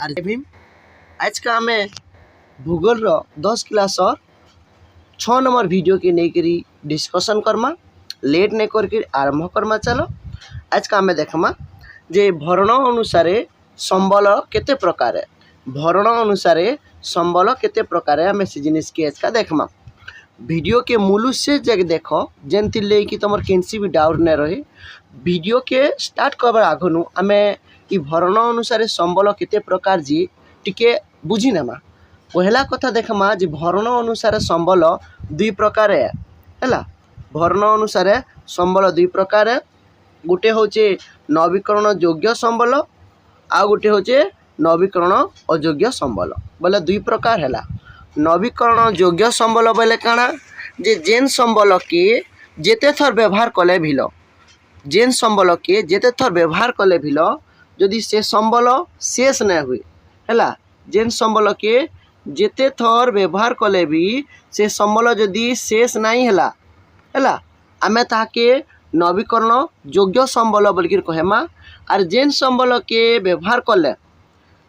Are Bhim आज का आम भूगोल 10 क्लास 6 नंबर वीडियो के लेकर डिस्कसन करमा। लेट नहीं करके आरंभ करमा। चलो आज का आम देखमा जे भरण अनुसार संबल केते प्रकार है। भरण अनुसार संबल केते प्रकार है आम से जिनिस के आज का देखमा। वीडियो के मूल से जग देख जेमती ले कि तुम केनसी भी डाउट नहीं रहे। वीडियो के स्टार्ट करबार आगनु आम ई भरण अनुसार संबल केते प्रकार जी टिके बुझी नेमा। पहला कथा देखमा जे भरण अनुसार संबल दुई प्रकार है। भरण अनुसार संबल दुई प्रकार है। गोटे होचे नवीकरण योग्य संबल आ गोटे होचे नवीकरण अयोग्य संबल। बोले दुई प्रकार है। नवीकरण योग्य संबल बोले काना जे जेन संबल के जेते थर व्यवहार कले भिल जेन संबल के जेते थर व्यवहार कले भिल जदि से संबल शेष नहीं हुए है। जेन संबल के जेते थर व्यवहार कले भी से संबल जदि शेष नहीं है आमे ताके नवीकरण योग्य संबल बोलिक कहमा। आर जेन संबल के व्यवहार कले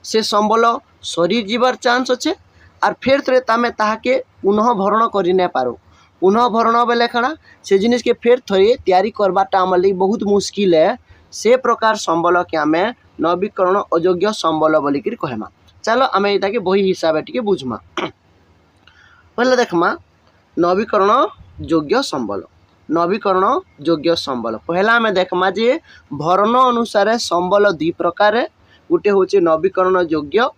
से संबल सरी जीवार चांस अच्छे आर फिर थे तमें ताके पुनः भरण कर नहीं पारो। पुनः भरण बेले खाना से जिनिस के फिर थे तैयारी करवाटा आम लगी बहुत मुश्किल है। से प्रकार संबल के आम नवीकरण अयोग्य संबल बोलिक कहमा। चलो आम यहाँ के बही हिसाब से बुझमा। पहले देखमा नवीकरण योग्य संबल। नवीकरण योग्य संबल पहला आम देखमा जे भरण अनुसार संबल दुई प्रकार है। गोटे हूँ नवीकरण योग्य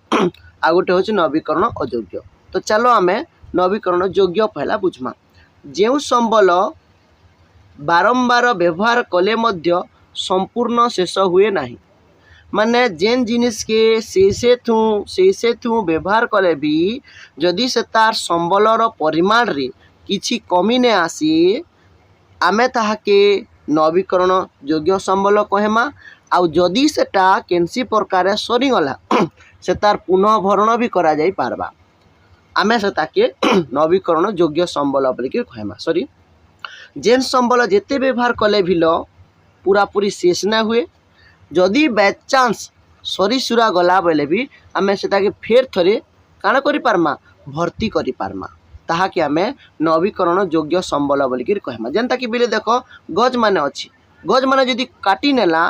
आ गोटे हूँ नवीकरण अयोग्य। तो चलो आम नवीकरण योग्य पहला बुझमा। जो संबल बारंबार व्यवहार कले मध्य संपूर्ण शेष हुए नहीं माने जेन जिनिस के शेषे थू व्यवहार कले भी जदि से तार संबलर परिमाण रे किछि कमी ने आसी आमे ताहाके नवीकरण योग्य संबल कहमा। आउ जदि सेटा केनसी प्रकार सरीगला से तार पुनः भरण भी करा जाई पारबा आमे से ताके नवीकरण योग्य संबल बोलिक कहमा। सॉरी जेन संबल जेते व्यवहार कले भिल पूरा पूरी शेष ना हुए जदि बाय चांस सरी सुरा गला बेले भी आमे से ताके फेर थरे काना करि पारमा भर्ती करि पारमा ताहाके आमे नवीकरण योग्य संबल बोलिक कहमा। जेनता कि बिले देख गज माने अच्छी गज माने जदि काटी नेला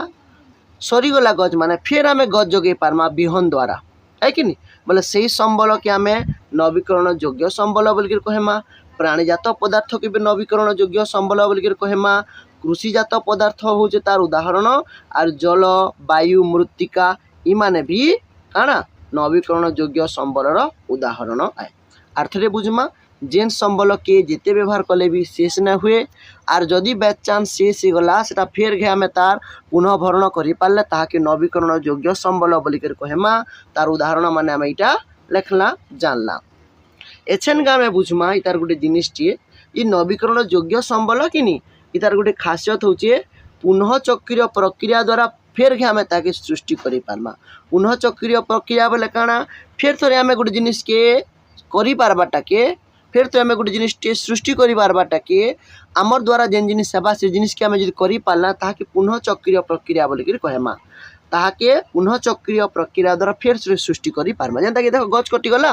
सरीगला गज माने फिर आमे गज जोगे पारमा बिहन द्वारा है कि नहीं। बोले सही संबल के आमे नवीकरण योग्य संबल बोलिक कहमा। प्राणीजात पदार्थ के भी नवीकरण योग्य संबल बोलिक कहमा। कृषिजात पदार्थ हूँ तार उदाहरण आर जल वायु मृत्तिका इमाने भी काना नवीकरण योग्य संबलर उदाहरण आए। अर्थरे बुझमा जेन संबल के जेते व्यवहार कले भी शेष न हुए आर जदि बाय चांस शेष गला सेटा फेर घे आमे तार पुनः भरण करि पारले ताहाके नवीकरण योग्य संबल बोलिक कहमा। तार उदाहरण माने आमे इटा लेखला जानला। एछन गामे बुझमा इतार गोटे जिनिसटी ई नवीकरण योग्य संबल किनी इतार गोटे खासियत होचे पुनः चक्रीय प्रक्रिया द्वारा फेर घे आमे ताके सृष्टि करि पारमा। पुनः चक्रीय प्रक्रिया बोले काना फेर थोड़े आमे गोटे जिनिस के करि पारबाटा के फिर तो आम गोटे जिनिस सृष्टि करबाटा के आमर द्वारा जेन जिनिस हेबा से जिनिस के आम जब करि पारला ताहाके पुनः चक्रीय प्रक्रिया बोलिक कहमा। ताहाके पुनः चक्रीय प्रक्रिया द्वारा फिर सृष्टि करि पारमा। जेनता कि देख गज कटिगला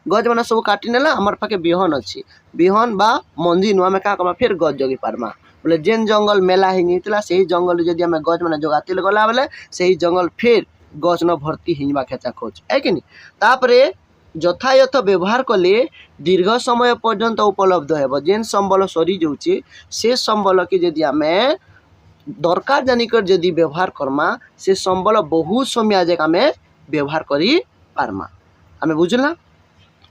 गज मैंने सब काटी नेला आमर पाखे बिहन अच्छी बिहन बा मंजी नु आम क्या कमा फिर गज जगी पारमा। बोले जेन जंगल मेला हिंगला से ही जंगल जदि आम गज मैंने जगाते गला बेले से ही जंगल फिर गज न भर्ती हिंजवा खेचा खोज है कि नहीं। तापरे यथायथ व्यवहार कले दीर्घ समय पर्यंत उपलब्ध है। जेन संबल सरी जाऊे से संबल के जदि आम दरकार जानिकर जदि व्यवहार करमा से संबल बहुत समय जाए आम व्यवहार करि पारमा। आम बुझला।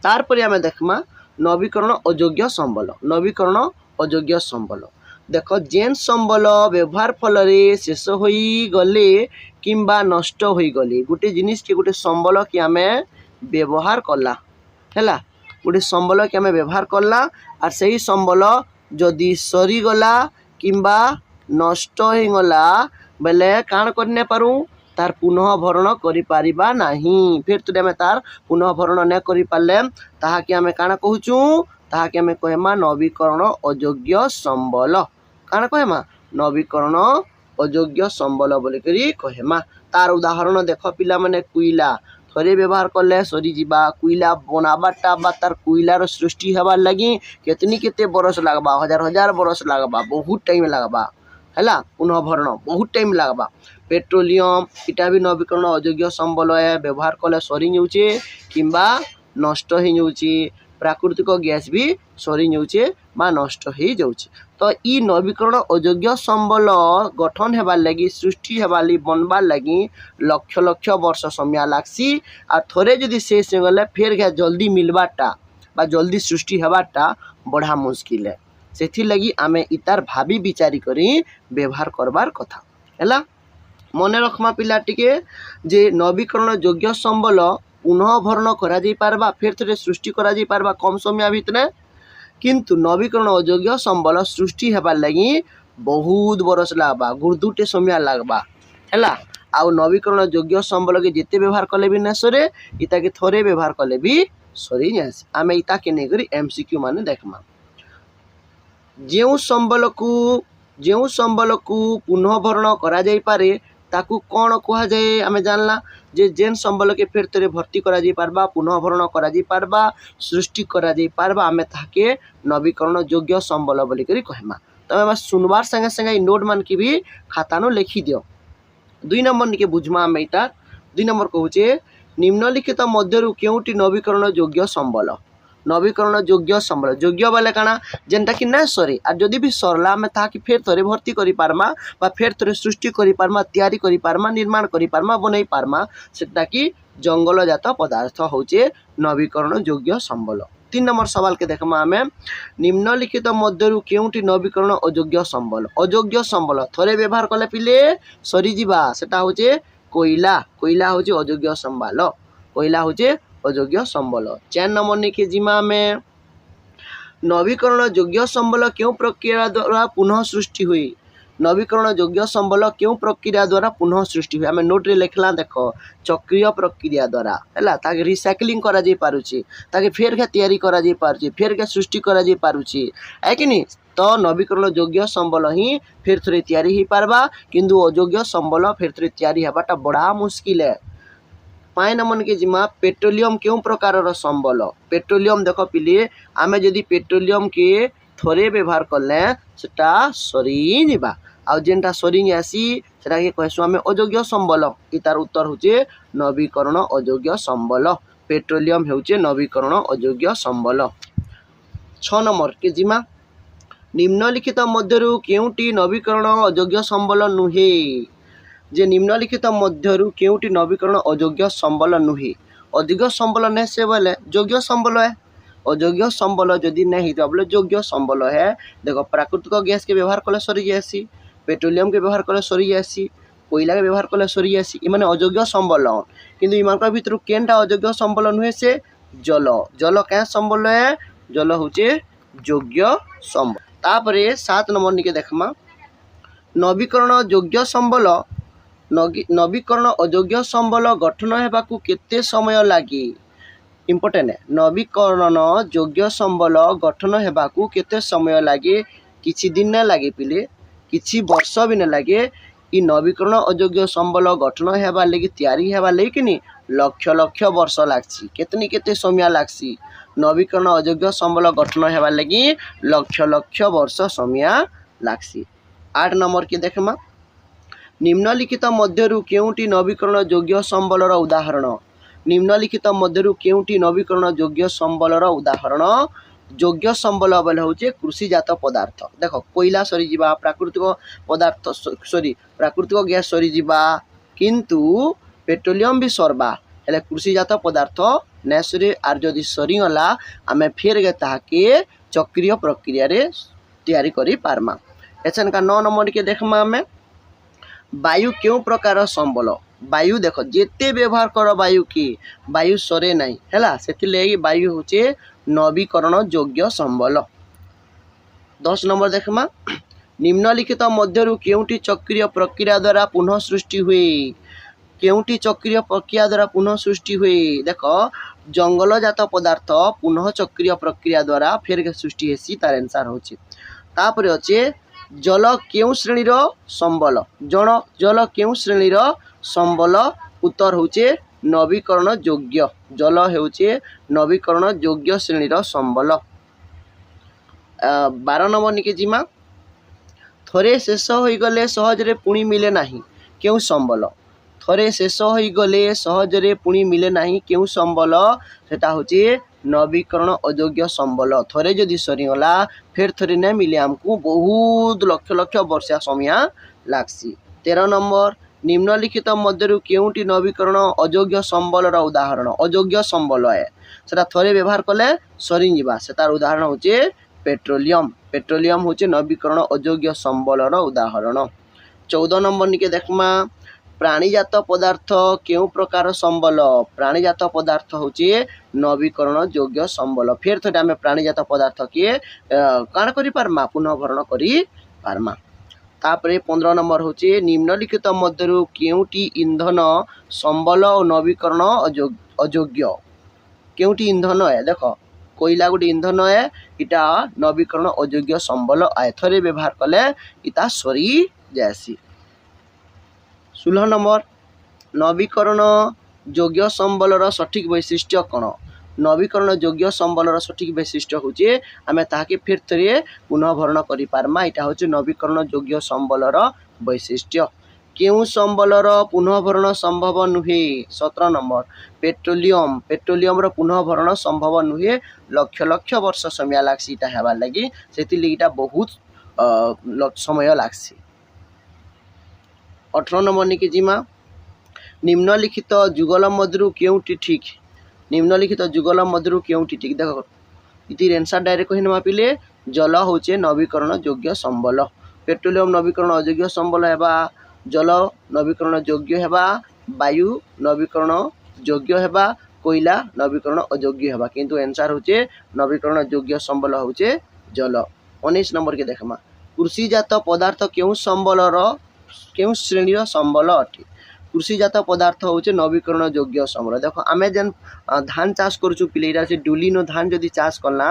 तारपर आम देखमा नवीकरण अयोग्य संबल। नवीकरण अयोग्य संबल देख जेन संबल व्यवहार फल शेष हो गले किंबा नष्ट हो गले गोटे जिनिस के गोटे संबल के आम व्यवहार कला है गोटे संबल के आम व्यवहार कला आर सही संबल जदि सरीगला किंबा नष्ट हो गला बेले काण करने पारू तार पुनः भरण करिपारिबा नहीं। फिर तो आम तार पुनः भरण न करि पारले ताहाके आम काण कहूचु ताहाके आम कहमा नवीकरण अयोग्य संबल। काण कहमा नवीकरण अयोग्य संबल बोलिक कहमा। तार उदाहरण देख पिला माने कोइला थोड़े व्यवहार कले सरी जीवा कोईला बनाबाटा बा तार कोईलार सृष्टि हबार लगी केतनी केते बरस लगबा हजार हजार बरस लगबा बहुत टाइम लगबा है पुनः भरण बहुत टाइम लगबा पेट्रोलियम इटा भी नवीकरण अयोग्य संबल है व्यवहार कले सरी जाऊे किंबा नष्ट हो जाऊे प्राकृतिक गैस भी सरी जाऊे बा नष्ट हो जाऊे तो ई नवीकरण अयोग्य संबल गठन हेबार लगी सृष्टि हेबार लगी बनबार लगी लक्ष लक्ष वर्ष समय लागसी आ थोड़े जदि शेष हो गले फिर जल्दी मिलबाटा बा जल्दी सृष्टि हेबाटा बड़ा मुश्किल है से लगी आमे इतार भाभी विचारी करी व्यवहार करबार कथा है मन रखमा पिला टिके जे नवीकरण योग्य संबल पुनः भरण करा जाई पारबा फिर थे सृष्टि करा जाई पारबा कम समय भितर किंतु नवीकरण अयोग्य संबल सृष्टि हेबार लगी बहुत बरस लगबा गुर्दुटे समय लगबा है आउ नवीकरण योग्य संबल के जिते व्यवहार कले भी ना सरे इता के थोड़े व्यवहार कले भी सरी जासी आमे इता के नहीं करी एमसीक्यू माने देखमा जो संबल को पुनः भरण करा जाई पारे ताकू कौन कह जाए आमे जानला जे जेन संबल के फिर थे भर्ती करा जाई पारबा पुनः भरण करा जाई पारबा सृष्टि करा जाई पारबा आमे ताके नवीकरण योग्य संबल बोली करी कहमा तमे सुनबार संगे संगे नोट मान की भी खातानो लिखि दियो 2 नंबर निके बुझमा आमे इटा 2 नंबर कहूचे निम्नलिखित मध्यरु केउटी नवीकरण योग्य संबल नवीकरण योग्य संबल योग्य बोले काना जेनटा कि ना सरे आ जदि भी सरला आमे ताकि फेर थरे भर्ती करि पारमा बा फेर थरे सृष्टि करि पारमा तैयारी करि पारमा निर्माण करि पारमा बनै पारमा सेटा कि जंगलजात पदार्थ होचे नवीकरण योग्य संबल 3 नंबर सवाल के देखमा आमे निम्नलिखित मध्यरु केउटी नवीकरण अयोग्य संबल थरे व्यवहार कले पिले सरी जीवा सेटा होचे कोयला कोयला होचे अयोग्य संबल कोयला होचे अयोग्य संबल 4 नंबर निके जिमा में नवीकरण योग्य संबल क्यों प्रक्रिया द्वारा पुनः सृष्टि हुई नवीकरण योग्य संबल क्यों प्रक्रिया द्वारा पुनः सृष्टि हुई आम नोट रे लिखला देख चक्रीय प्रक्रिया द्वारा है ताके रिसाइक्लिंग करा जाई पारुची ताके फेर के तैयारी करा जाई पारुची फेर के सृष्टि करा जाई पारुची है कि नहीं तो नवीकरण योग्य संबल ही फिर थोड़े तैयारी ही पारबा किंतु अयोग्य संबल फिर थोड़े तैयारी हबाटा बड़ा मुश्किल है 5 नंबर के जिमा पेट्रोलियम क्यों प्रकार संबल पेट्रोलियम देख पिले आमे जदि पेट्रोलियम के थोड़े व्यवहार कले सेटा सरी जीवा आ जेनटा सरी आसी सेटा के कहसु आमे अयोग्य संबल इतार उत्तर होचे नवीकरण अयोग्य संबल पेट्रोलियम होचे नवीकरण अयोग्य संबल 6 नंबर के जिमा निम्नलिखित मध्यरु केउटी नवीकरण अयोग्य संबल नुहे जे निम्नलिखित मध्यरु केउटी नवीकरण अयोग्य संबल नुहे अयोग्य संबल नहीं से बोले योग्य संबल है अयोग्य संबल जदि नहीं तो बोले योग्य संबल है देखो प्राकृतिक गैस के व्यवहार कले सरी जासी पेट्रोलियम के व्यवहार कले सरी जासी कोयला के व्यवहार कले सरी जासी इमाने अयोग्य संबल किंतु इमान भितर केनटा अयोग्य संबल नुहे से जल जल क्या संबल है जल होचे योग्य संबल तापरे 7 नंबर निके देखमा नवीकरण योग्य संबल नवीकरण अयोग्य संबल गठन हेबाकू केते समय लागी इम्पोर्टेंट है नवीकरण योग्य संबल गठन हेबाकू केते समय लागे किछि दिन न लागे पिले किछि वर्ष भी न लागे ई नवीकरण अयोग्य संबल गठन हेबा लगी तैयारी हेबा लगी कि लक्ष लक्ष वर्ष लागसी केतनी केते समय लागसी नवीकरण अयोग्य संबल गठन हेबा लगी लक्ष लक्ष वर्ष समय लागसी 8 नंबर के देखमा निम्नलिखित मध्यरु केउटी नवीकरण योग्य संबलर उदाहरण निम्नलिखित मध्यरु केउटी नवीकरण योग्य संबलर उदाहरण योग्य संबल बोले होचे कृषिजात पदार्थ देखो कोयला सरी जीवा प्राकृतिक पदार्थ सॉरी प्राकृतिक गैस सरी जीवा किंतु पेट्रोलियम भी सरबा हेले कृषिजात पदार्थ नेसरे आर जदि सरी गला आमे फेर गे ताके चक्रीय प्रक्रिया रे तैयारी करी पारमा एचन का 9 नंबर के देखमा आमे वायु क्यों प्रकार संबल वायु देख जेते व्यवहार कर वायु की वायु सरे नहीं है से वायु होचे नवीकरण योग्य संबल 10 नंबर देखमा निम्नलिखित मध्यरु केउटी चक्रीय प्रक्रिया द्वारा पुनः सृष्टि हुए केउटी चक्रीय प्रक्रिया द्वारा पुनः सृष्टि हुए देख जंगलजात पदार्थ पुनः चक्रीय प्रक्रिया द्वारा फेर सृष्टि हेसी तार आंसर होचे तापर अच्छे जल क्यों श्रेणीर संबल जल क्यों श्रेणीर संबल उत्तर होचे नवीकरण योग्य जल हेउचे नवीकरण योग्य श्रेणीर संबल। 12 नंबर निके जिमा थरे शेष होईगले सहजरे पुणी मिले नाही केउ संबल। थरे शेष होईगले सहजरे पुणी मिले नाही केउ संबल सेटा होचे नवीकरण अयोग्य संबल। थरे जदि सरीगला फिर थरे नहीं मिले आमको बहुत लक्ष लक्ष वर्ष समय लागसी। 13 नंबर निम्नलिखित मध्यरु केउटी नवीकरण अयोग्य संबलर उदाहरण। अयोग्य संबल है सेटा थरे व्यवहार कले सरी जिबा सेटार उदाहरण होचे पेट्रोलियम। पेट्रोलियम होचे नवीकरण अयोग्य संबलर उदाहरण। 14 नंबर निके देखमा प्राणीजात पदार्थ केउ प्रकार संबल। प्राणीजात पदार्थ होचे नवीकरण योग्य संबल। फिर थोड़े आम प्राणीजात पदार्थ किए काण करि पारमा पुनः भरण करि पारमा। तापरे 15 नंबर होचे निम्नलिखित मध्यरु केउटी इंधन संबल और नवीकरण अयोग्य। केउटी इंधन है देख कोयला गोटे इंधन है इटा नवीकरण अयोग्य संबल आए थरे व्यवहार कले इता सरी जासी। 16 नंबर नवीकरण योग्य संबलर सठिक वैशिष्ट्य कौन। नवीकरण योग्य संबलर सठिक वैशिष्ट्य होचे आमे ताके फिर थरे पुनः भरण करि पारमा इटा होचे नवीकरण योग्य संबलर वैशिष्ट्य। केउ संबलर पुनः भरण संभव नुहे। 17 नंबर पेट्रोलियम। पेट्रोलियम रो पुनः भरण संभव नुहे लक्ष लक्ष वर्ष समय लागसी इटा हेबार लागि सेति लिटा बहुत समय लागसी। 18 नंबर निके जिमा निम्नलिखित जुगल मध्यरु केउटी ठीक। निम्नलिखित जुगल मध्यरु केउटी ठीक देखो इतिर आंसर डायरेक्ट कहि नमा पिले जल होचे नवीकरण योग्य संबल। पेट्रोलियम नवीकरण अयोग्य संबल हेबा जल नवीकरण योग्य हेबा वायु नवीकरण योग्य हेबा कोयला नवीकरण अयोग्य हेबा किंतु आंसर होचे नवीकरण योग्य संबल होचे जल। 19 नंबर के देखमा कृषिजात पदार्थ केउ संबलर केउ श्रेणीर संबल अटे। कृषिजात पदार्थ होचे नवीकरण योग्य संबल। देखो आमे जेन धान चाष करूछु पिलेरा से डुलीनो धान जदि चाष करना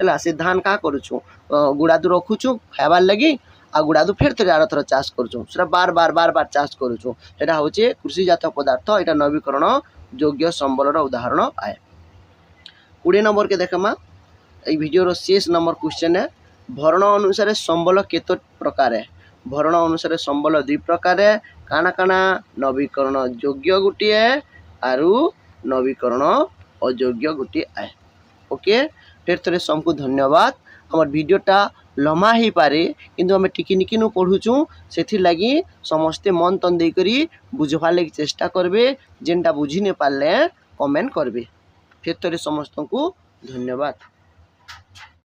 हला से धान का करूछु गुड़ादु रखुछु खाइबार लगी आ गुड़ादु फिर थरे आर थर चाष करूछु सेटा बार बार चाष करूछु एटा होचे कृषिजात पदार्थ एटा नवीकरण योग्य संबलर उदाहरण आए। 20 नंबर के देखमा ए वीडियो शेष नंबर क्वेश्चन है भरण अनुसार संबल केतो प्रकार है। भरण अनुसार संबल 2 प्रकार है काना काना नवीकरण योग्य गोटे है आरु नवीकरण अयोग्य गोटे है। ओके फिर थरे सबको धन्यवाद। हमर वीडियोटा लम्बा ही पारे किंतु आम टिकी नु पढ़ुचु से लगी समस्ते मन तन दे करी बुझवार लगी चेष्टा करबे जेनटा बुझी ने पारले कमेंट करबे। फिर थरे समस्त को धन्यवाद।